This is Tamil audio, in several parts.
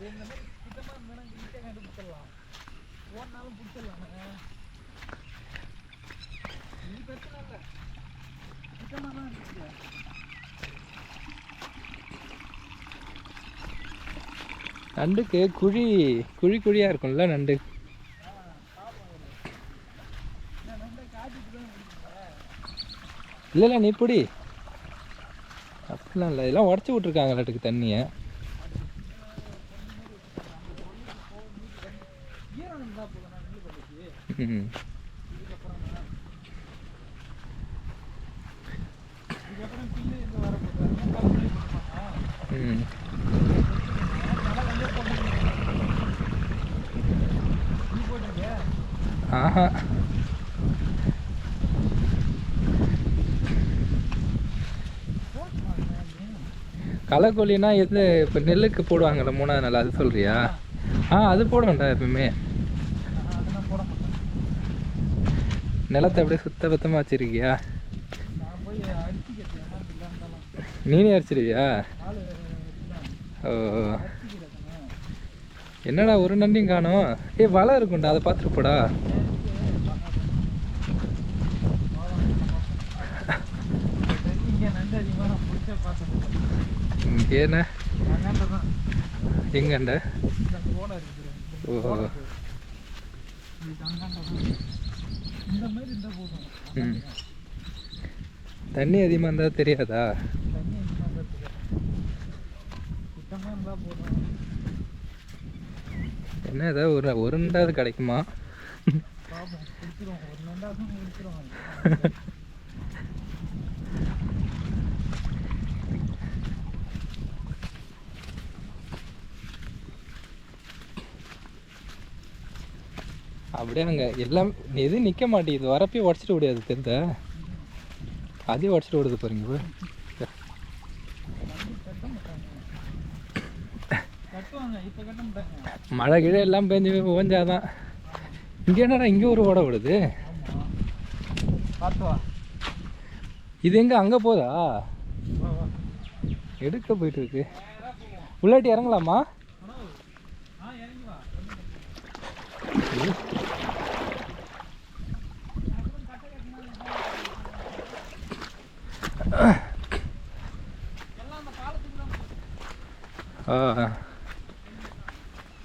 இந்த மாதிரி சுத்தமாக இருந்தாலும் ஈஸியாக கண்டுபிடிச்சிடலாம். ஓடினாலும் பிடிச்சிடலாம். இது பிரச்சனை இல்லை, சுத்தமாக தான் இருந்துச்சு. நண்டுக்கு குழி குழியாக இருக்கும்ல நண்டு. இல்லை நீ பிடி. அப்படிலாம் இல்லை, இதெல்லாம் உடச்சி விட்ருக்காங்களாட்டுக்கு தண்ணியை. ம் ம் ஆஹா களைக்கொல்லினா எது இப்போ நெல்லுக்கு போடுவாங்கள்ல 3ஆவது நாள், அது சொல்கிறியா? அது போடுவேன்டா எப்பவுமே. நிலத்தை அப்படியே சுத்தபத்தமாக வச்சுருக்கியா? நீனே அடிச்சிருவியா? ஓ என்னடா ஒரு நண்டையும் காணோம். வலை இருக்கும்டா, அதை பார்த்துட்டு போடா. இங்கேண்ணா எங்கண்ட? ஓ தண்ணி அதிகமாக இருந்தால் தெரியாதா? என்ன ஏதாவது ஒரு நண்டாவது கிடைக்குமா? அப்படியே அங்கே எல்லாம் எதுவும் நிற்க மாட்டேங்குது. வரப்பே உடச்சிட்டு விடாது தெரிந்த, அதையும் உடச்சிட்டு விடுது பாருங்க. மழை கீழே எல்லாம் பெஞ்சு ஓஞ்சாதான். இங்கே என்னடா இங்கே ஒரு ஓட விடுது. இது எங்க அங்கே போதா? எடுக்க போயிட்டு இருக்கு. உள்ளாட்டி இறங்கலாமா?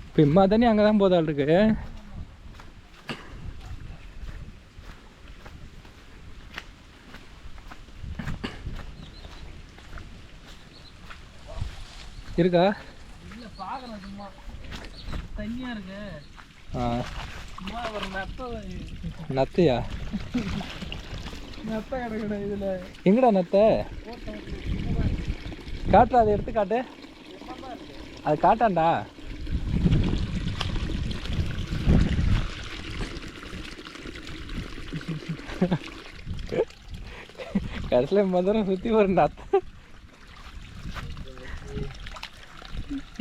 இப்போ இம்மா தண்ணி அங்கே தான் போதால் இருக்கு. இருக்கா? இல்லை பார்க்கணும், சும்மா தண்ணியாக இருக்கு. சும்மா ஒரு நத்தையா? நத்தை கிடக்குடா இதில். எங்கடா நத்தை? காட்டுறா, அதை எடுத்து காட்டு. அது காட்டாண்டா. கடைசியில் மதுரம் சுற்றி ஒரு நத்தை.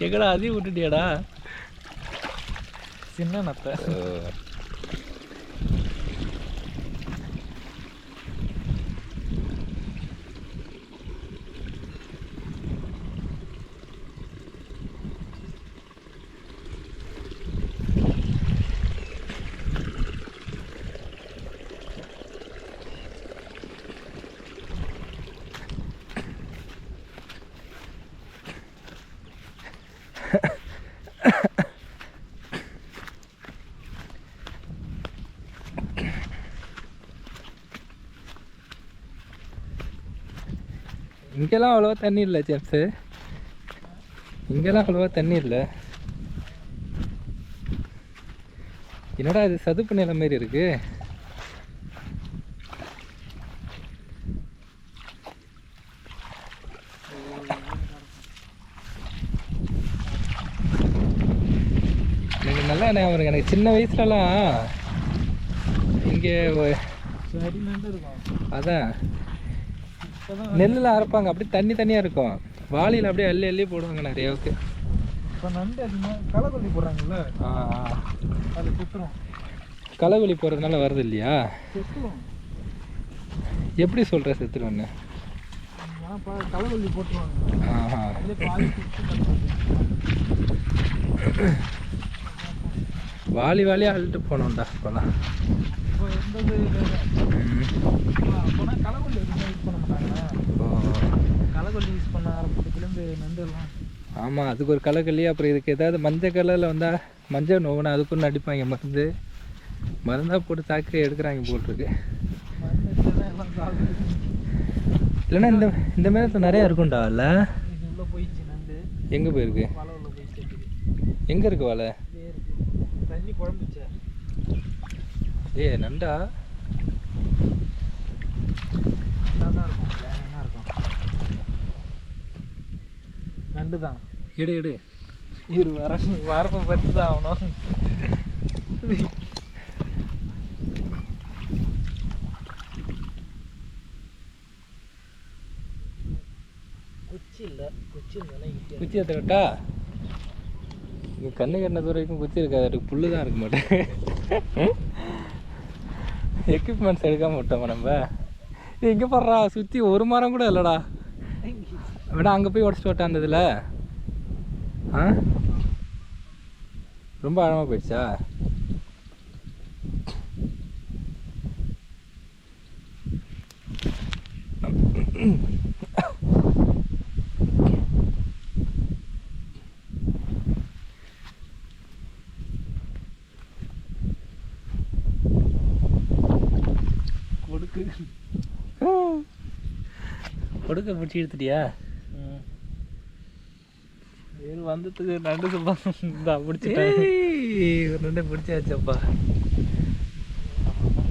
எங்கடா அதையும் விட்டுட்டியாடா? சின்ன நத்தை. இங்கெல்லாம் அவ்வளோவா தண்ணி இல்லை ஜேம்ஸு, இங்கெல்லாம் அவ்வளோவா தண்ணி இல்லை. என்னடா இது சதுப்பு நிலம் மாரி இருக்கு. நல்லா ஞாபகம் எனக்கு சின்ன வயசுலலாம் இங்கே அதான் நெல்லில் அரைப்பாங்க, அப்படியே தண்ணி தண்ணியாக இருக்கும். வாளியில் அப்படியே அள்ளி அள்ளி போடுவாங்க நிறையாவுக்கு. இப்போ நண்டு அதிகமாக களைக்கொல்லி போடுறாங்கல்ல, அது குத்துரும். களைக்கொல்லி போடுறதுனால வருது இல்லையா? செத்துரும். எப்படி சொல்கிற செத்துருன்னு? களைக்கொல்லி போட்டுருவாங்க. வாலி வாலியாக அள்ளிட்டு போனோம்டா இப்போலாம். இப்போ இருந்தது அப்போனா களைக்கொல்லி எதுவுமே யூஸ் பண்ண மாட்டாங்களா? களைக்கொல்லி யூஸ் பண்ண ஆரம்பிச்சதுலேருந்து நண்டெல்லாம். ஆமாம், அதுக்கு ஒரு களைக்கொல்லி. அப்புறம் இதுக்கு ஏதாவது மஞ்சள் கலரில் வந்தால் மஞ்சள் நோவுனா அதுக்கு ஒன்று அடிப்பாங்க மருந்து. மருந்தாக போட்டு தாக்கி எடுக்கிறாங்க போட்டிருக்கு. எல்லாம் சாப்பிட்டு இல்லைன்னா இந்த இந்த மாதிரி நிறையா இருக்கும்டா. இல்லை இது உள்ளே போயிடுச்சு நண்டு. எங்கே போயிருக்கு? வலை உள்ள போய் சேர்த்துக்கு. எங்கே இருக்கு வலை? இதே இருக்கு. தண்ணி குழம்புச்சா? நண்டா தான் இருக்கும். வேற இருக்கும். நண்டு தான். எடு எடு. இரு வரப்பை பற்றி தான் ஆகணும். குச்சி இல்லை. குச்சி இருந்தாலும் குச்சி எடுத்துக்கிட்டா இங்கே கண்ணு கண்ண தூரம் வரைக்கும் குச்சி இருக்காது. அதுக்கு புல்லு தான் இருக்க மாட்டேன். எக்யூப்மெண்ட்ஸ் எடுக்காம விட்டோமா நம்ம. எங்கே போடுறா சுற்றி ஒரு மரம் கூட இல்லைடா. வேணா அங்கே போய் உடச்சிட்டு விட்டா அந்த இதில். ஆ ரொம்ப ஆழமாக போயிடுச்சா? கொடுக்க பிடிச்சி எடுத்துட்டியா? வந்ததுக்கு நண்டு சொல்ல பிடிச்சிட்டேன். ஒரு நண்டை பிடிச்சாச்சப்பா.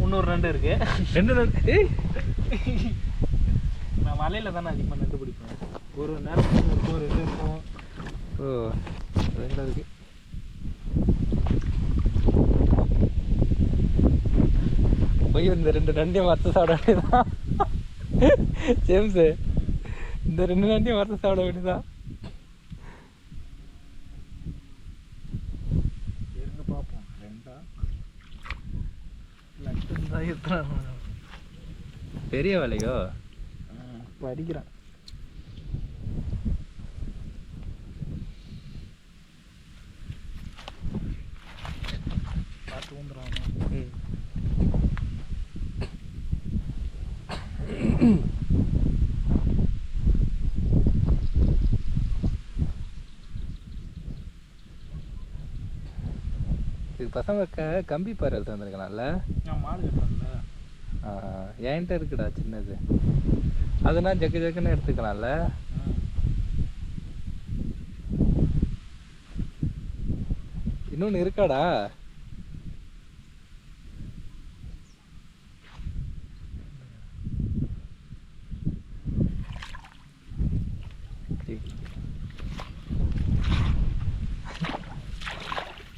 இன்னொரு நண்டு இருக்கு. 2 நண்டு. நான் மலையில் தானே அதிகமாக நண்டு பிடிப்பேன். ஒரு நேரத்துக்கு ஒரு 2 இருக்கும். ஓ 2 இருக்கு. போய் இந்த 2 நண்டையும் வறுத்து சாப்பிட வேண்டியதான். ஜேம்ஸு, இந்த 2 நண்டையும் வறுத்து சாப்பிட வேண்டியதான். இருந்து பார்ப்போம். 2 லட்சம் தான் இருக்கிறான். பெரிய வேலையோ படிக்கிறேன். பார்த்து வந்துடுறான். இது பசங்க கம்பி பாரு எடுத்து வந்திருக்கலாம்ல. நான் மாடு கட்டுறேன்ல. என்கிட்ட இருக்குடா சின்னது. அதெல்லாம் ஜக்கு ஜக்குன்னு எடுத்துக்கலாம்ல. இன்னொன்று இருக்காடா?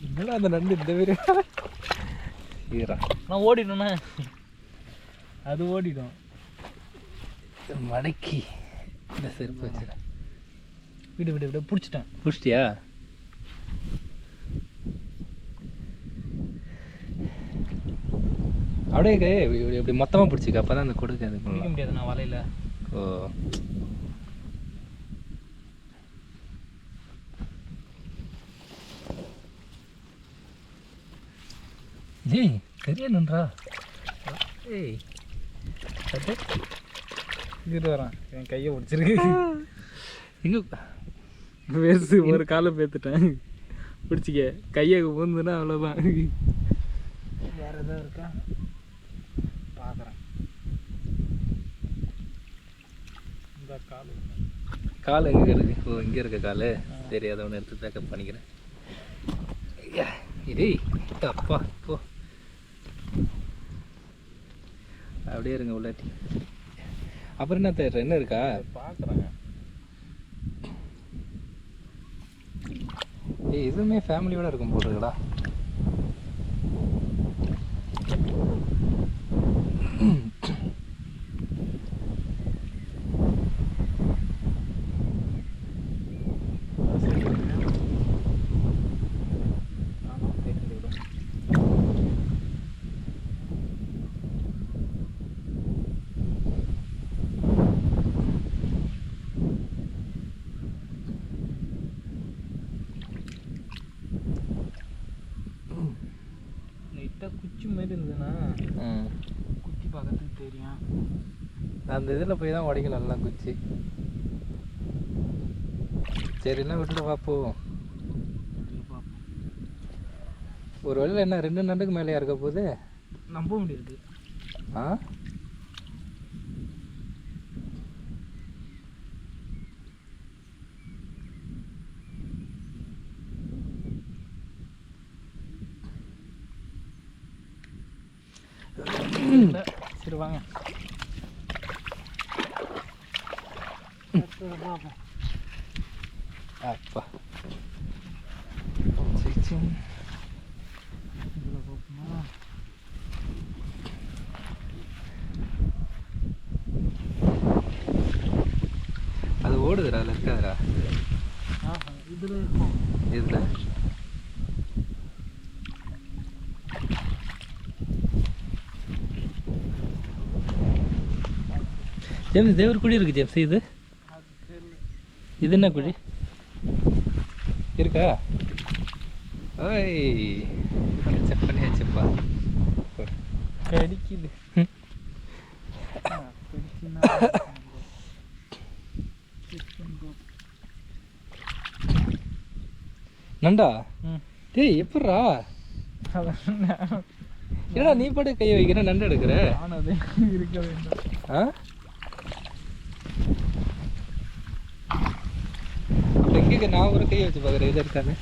என்னடா அந்த நண்டு இந்த பேர் ஈரா. நான் ஓடிடும்ண்ணே. அது ஓடிடும். மடக்கி இந்த செருப்பு வச்சுடா. விடு விடு விடு. பிடிச்சிட்டேன். பிடிச்சிட்டியா? அப்படியே இப்படி மொத்தமாக பிடிச்சிக்க. அப்போ தான் அந்த கொடுக்க அது பிடிக்க முடியாது நான் வலையில். ஓ ஏய் பெரிய நன்றா. ஏய் இது வரான். என் கையை பிடிச்சிருக்கு. எங்கே பேசு. ஒரு காலை பேத்துட்டேன். பிடிச்சிக்க. கையை பூந்துன்னா அவ்வளோதான். வேறு எதாவது இருக்கா பார்க்குறேன். இந்த கால் எங்கே இருக்கு? ஓ இங்கே இருக்க கால். சரி அதை ஒன்று எடுத்து பேக்கப் பண்ணிக்கிறேன். இதே அப்பா போ. அப்படியே இருங்க உள்ளாட்டி. அப்புறம் என்ன தேடுற? என்ன இருக்கா பார்க்குறேன். ஏய் இதுவுமே ஃபேமிலியோட இருக்கும் போட்டுருக்கடா. குச்சி மாதிரி இருந்ததுன்னா குச்சி பார்க்கறதுக்கு தெரியும். அந்த இதில் போய் தான் உடைக்கணும் நல்லா குச்சி. சரின்னா விட்டுட்டு பார்ப்போம். ஒரு வேளையில் என்ன 2 நண்டுக்கு மேலேயா இருக்க போகுது? நம்ப முடியாது. ஆ சரி வாங்க. அப்பா சரி இதில் பார்ப்போமா? அது ஓடுதுடா, அதில் இருக்காதுடா. இதில் இருக்கும். இதில் ஜேம்ஸ் தேவர் குழி இருக்கு ஜேம்ஸ். இது இது என்ன குழி இருக்கா? ஓய் செக் பண்ணியாச்சுப்பா. கடிக்குது. நண்டா? டேய் எப்பட்றா? என்னடா நீ பாட்டு கையை வைக்கிற, நண்டு எடுக்கிற? இருக்க வேண்டும். ஆ அப்போ எங்கே நான் ஒரு கையை வச்சு பார்க்குறேன். இது இருக்காது.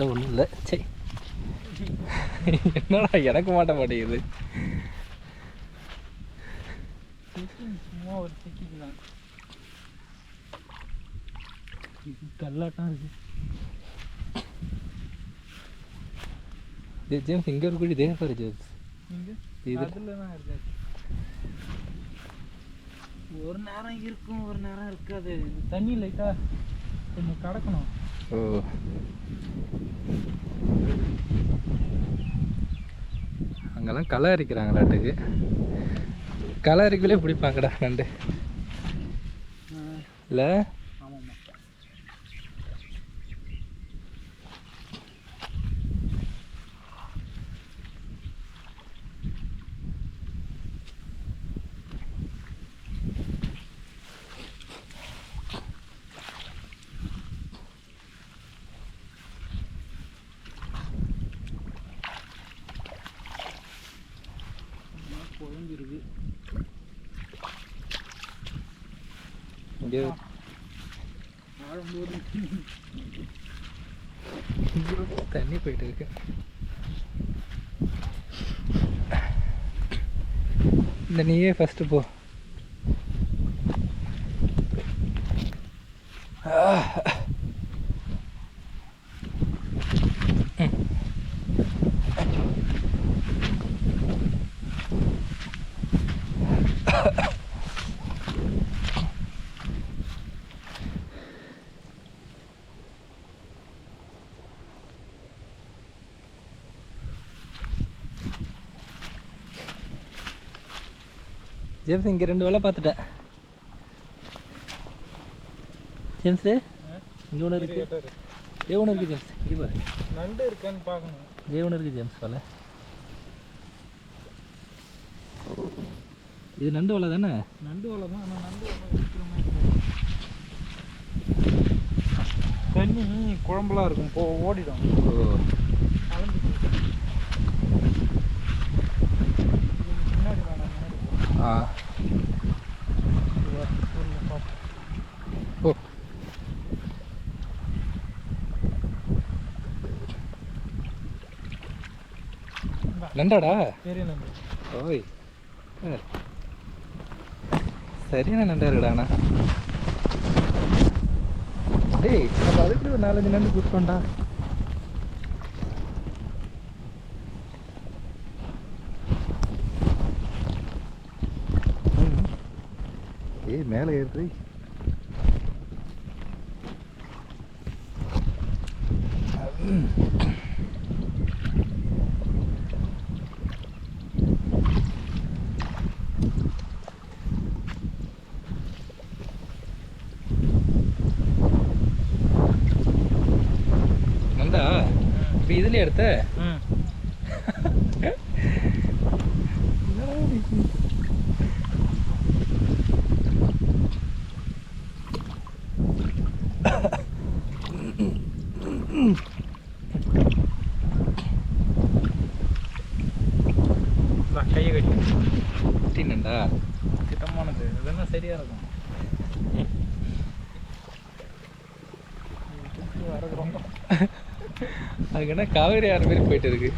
ஒன்றும் இல்லை. சரி என்னடா எனக்கு மாட்ட மாட்டேங்குது. சும்மா ஒரு சிக்கிக்கலாம். கல்லாட்டம் இருக்கு. ஜேம்ஸ் இங்கே ஒரு குழி தேவை பாரு ஜேம்ஸ். இதில் தான் இருக்காது. ஒரு நேரம் இருக்கும், ஒரு நேரம் இருக்காது. தண்ணி லைட்டாக கொஞ்சம் கடக்கணும். ஓ அங்கெல்லாம் களை அரிக்கிறாங்களாட்டுக்கு. களை அரிக்கலே பிடிப்பாங்கடா நண்டு இல்லை? ஆமாம்மா. குழம்பிருக்கு. இங்கே ஆழும்போது தண்ணி போயிட்டு இருக்கு. இந்த நீயே ஃபஸ்ட்டு போ. ஜேம்ஸ் இங்கே 2 வேலை பார்த்துட்டேன். ஜேம்ஸு இங்கே ஒன்று இருக்குது. ஒன்று இருக்குது ஜேம்ஸ். இங்கே பாரு நண்டு இருக்கான்னு பார்க்கணும். ஒன்று இருக்குது ஜேம்ஸ் வலை. இது நண்டு வலை தானே? நண்டு வலை தான். ஆனால் நண்டு வலை இருக்கிற மாதிரி தண்ணி குழம்புலாம் இருக்கும். ஓடிடும். ஓ பின்னாடி வேணாம். ஆ ஓ நண்டாடா? பெரிய நண்டு. ஓய் சரியான நண்டா இருக்குடாண்ணா. டேய் நம்ம அதுக்கு ஒரு 4-5 நண்டு கொடுத்தோம்டா. ஏய் மேலே ஏறுது. நண்டா இப்போ இதுலேயே எடுத்த ம் கையை கட்டி கட்டினண்டா திட்டமானது இதெல்லாம் சரியாக இருக்கும். வரது ரொம்ப அதுக்கு என்ன காவேரி ஆறு மாதிரி போயிட்டு இருக்கு.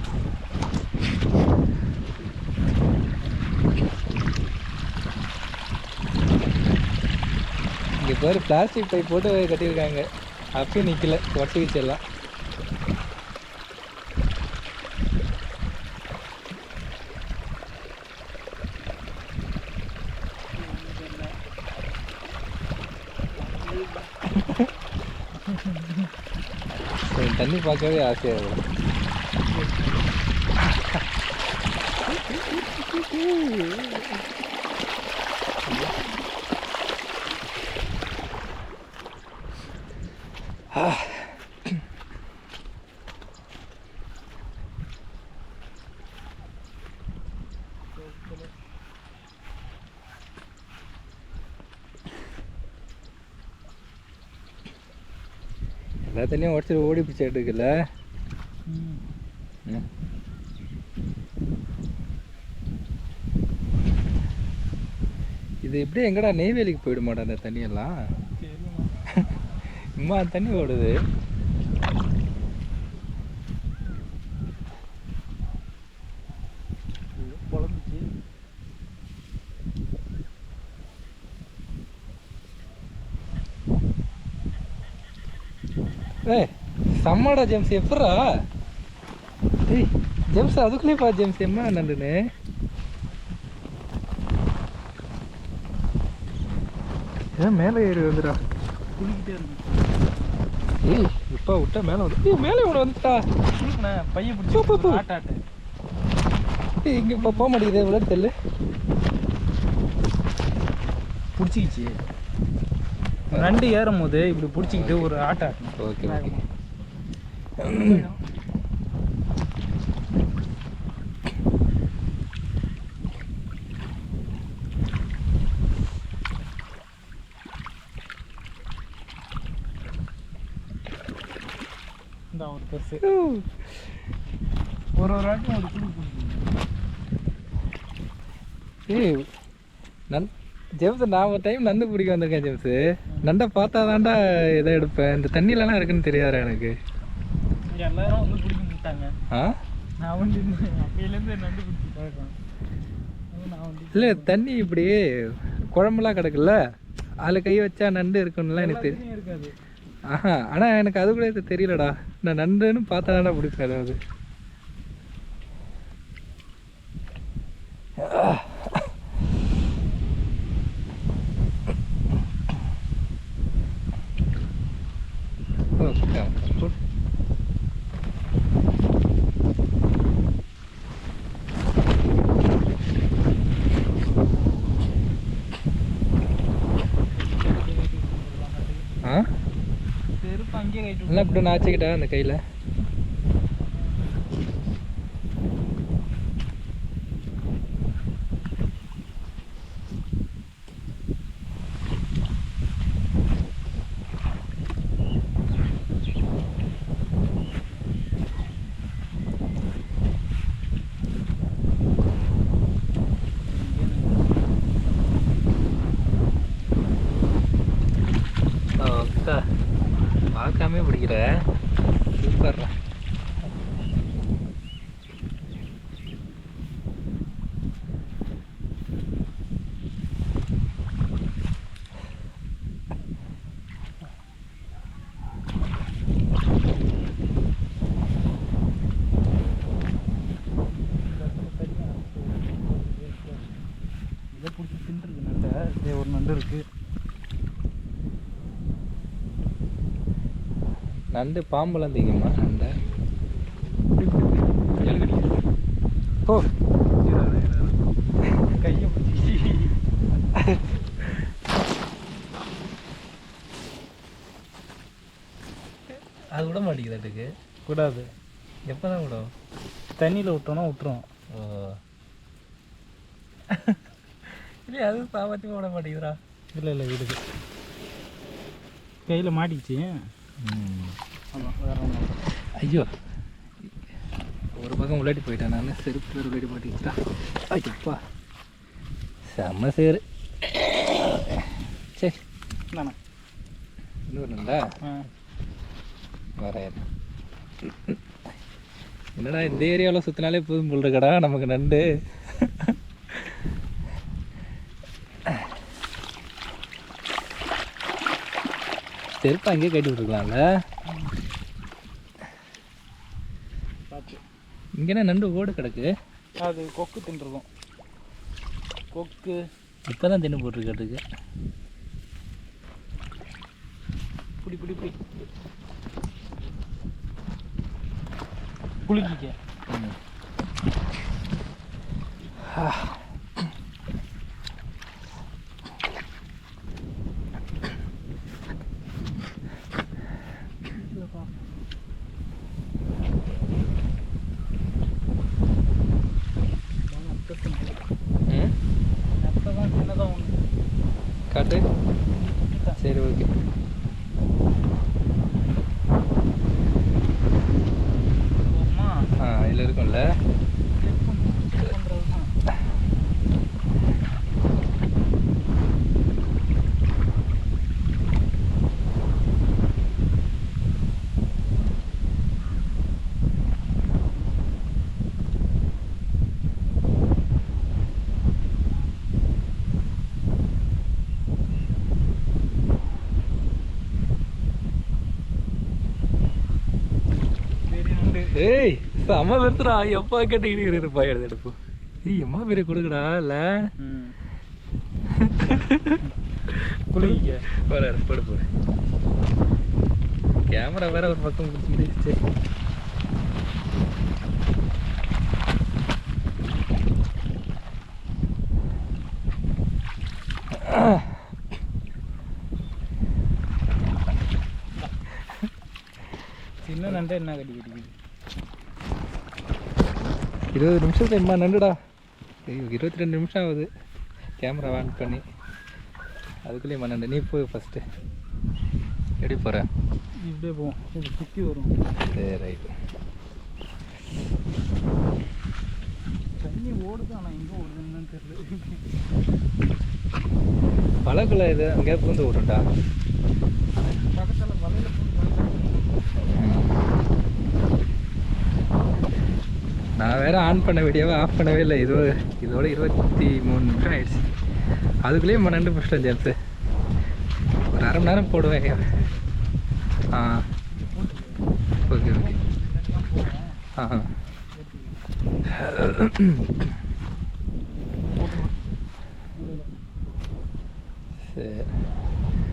இங்கே பாரு பிளாஸ்டிக் பைப் போட்டு கட்டியிருக்காங்க. அப்பயும் நிற்கல, ஒட்டிக்கிச்சு எல்லாம். தண்ணி பார்க்கவே ஆசையாக இருக்கும். எல்லா தண்ணியும் உடச்சி ஓடி பிடிச்சி எடுக்கல. இது இப்படியே எங்கடா நெய்வேலிக்கு போயிடுமாடா அந்த தண்ணியெல்லாம்? இம்மா தண்ணி ஓடுது. ஏய் செம்மடா ஜேம்ஸ், எப்பட்றா? ஏய் ஜேம்ஸ், அதுக்குள்ளே பா ஜேம்ஸ் என்ன நண்டுன்னு. ஏன் மேலே ஏறி வந்துடா? குளிக்கிட்டே இருக்கு. ஏய் இப்போ விட்டா மேலே வந்து, ஏய் மேலே ஒன்று வந்துட்டா. பையன் பிடிச்சி ஆட்டாட்டு. ஏய் இங்கே இப்போ போக மாட்டேங்குது, இவ்வளோ தெரியல. பிடிச்சிக்கிச்சு. நண்டு ஏறும் போது இப்படி பிடிச்சிக்கிட்டு ஒரு ஆட்டை ஆட்டணும். Okay okay. இந்த ஒரு பெருசு ஒரு ஆட்டும் ஒரு குழு பிடிச்சிங்க. ஏய் ஜேம்ஸ், நான் ஒரு டைம் நண்டு பிடிக்க வந்திருக்கேன் ஜேம்ஸு. நண்டை பார்த்தா தான்டா இதை எடுப்பேன். இந்த தண்ணியிலலாம் இருக்குன்னு தெரியாதா எனக்கு. எல்லாரும் வந்து பிடிக்க மாட்டாங்க. ஆ நான் வந்து அப்பையிலேருந்து நண்டு பிடிச்சி பழக்கம். இல்லை தண்ணி இப்படி குழம்புலாம் கிடக்குல்ல, அதில் கை வச்சா நண்டு இருக்குன்னுலாம் எனக்கு தெரியும். இருக்காது. ஆஹா, ஆனால் எனக்கு அது கூட இது தெரியலடா. நான் நண்டுன்னு பார்த்தா தான்டா பிடிப்பேன். அதாவது செருப்பு அங்கேயே கைட்டு நல்லா இப்படி நாச்சிக்கிட்டா அந்த கையில். பார்க்காமே பிடிக்கிற சூப்பர்ரா. இதை பிடிச்சி தின்றுருக்கு நண்டை. இதே ஒரு நண்டு இருக்கு. நண்டு பாம்பெல்லாம் திங்குமா நண்டை? ஓ கையை பிடிச்சி அது விட மாட்டேங்குது. அதுக்கு கூடாது. எப்போ தான் விடும்? தண்ணியில் விட்டோன்னா விட்டுரும். ஓ இல்லையா, அது சாமர்த்தியமாக விட மாட்டேங்குதுடா. இல்லை இல்லை விடுது, கையில் மாட்டிச்சு. ஆமாம் வேற ஒன்றும். ஐயோ, ஒரு பக்கம் உள்ளாடி போயிட்டேன் நான். செருப்பு வேறு உள்ளாடி மாட்டிக்கிட்டா. ஐயோப்பா, செம்ம சேரு. சரி என்னண்ணா இன்னொருண்டா வரேன். என்னடா இந்த ஏரியாவில் சுற்றினாலே போதும் போல் இருக்கடா நமக்கு நண்டு. செருப்பு அங்கேயே கட்டி விட்டுருக்கலாம்ல. பார்த்து இங்கேனா நண்டு ஓடு கிடக்கு. அது கொக்கு தின்றுருக்கும். கொக்கு இப்போ தான் தின்னு போட்டுருக்கட்டுக்கு. புடி புடி புடி குளிக்க. சின்னதாக ஒன்று காட்டு. சரி ஓகே. இதில் இருக்கும்ல. ஏய் செம்ம பெருத்துடா. எப்போ கேட்டுக்கிட்டு இருப்பா எடுத்து. ஏய் எம்மா பெரிய கொடுக்குடா. இல்லை குளிக்க போட போடு போடு. கேமரா வேற ஒரு பக்கம் பிடிச்சிக்கிட்டு. சின்ன நண்டை என்ன கட்டி கட்டிக்குது. 20 நிமிஷத்துல எம்மா நண்டுடா. ஐயோ 22 நிமிஷம் ஆகுது கேமரா ஆன் பண்ணி. அதுக்குள்ளேயே எம்மா நண்டு. நீ போய் ஃபஸ்ட்டு எப்படி போகிற? இப்படியே போவோம், இது சுற்றி வரும். சரி ரைட்டு. தண்ணி ஓடுது, ஆனால் எங்கே ஓடுதுன்னு தெரியல. பழக்குள்ள இது அங்கே பூந்து விட்டுட்டா. பக்கத்தில் வலையில் நான் வேறு ஆன் பண்ண வீடியோவை ஆஃப் பண்ணவே இல்லை. இதோட 23 நிமிஷம் ஆயிடுச்சு. அதுக்குள்ளேயே நண்டு பிடிச்சிட்டேன் ஜேம்ஸு. ஒரு அரை மணி நேரம் போடுவேன். ஆ ஓகே ஓகே. ஆ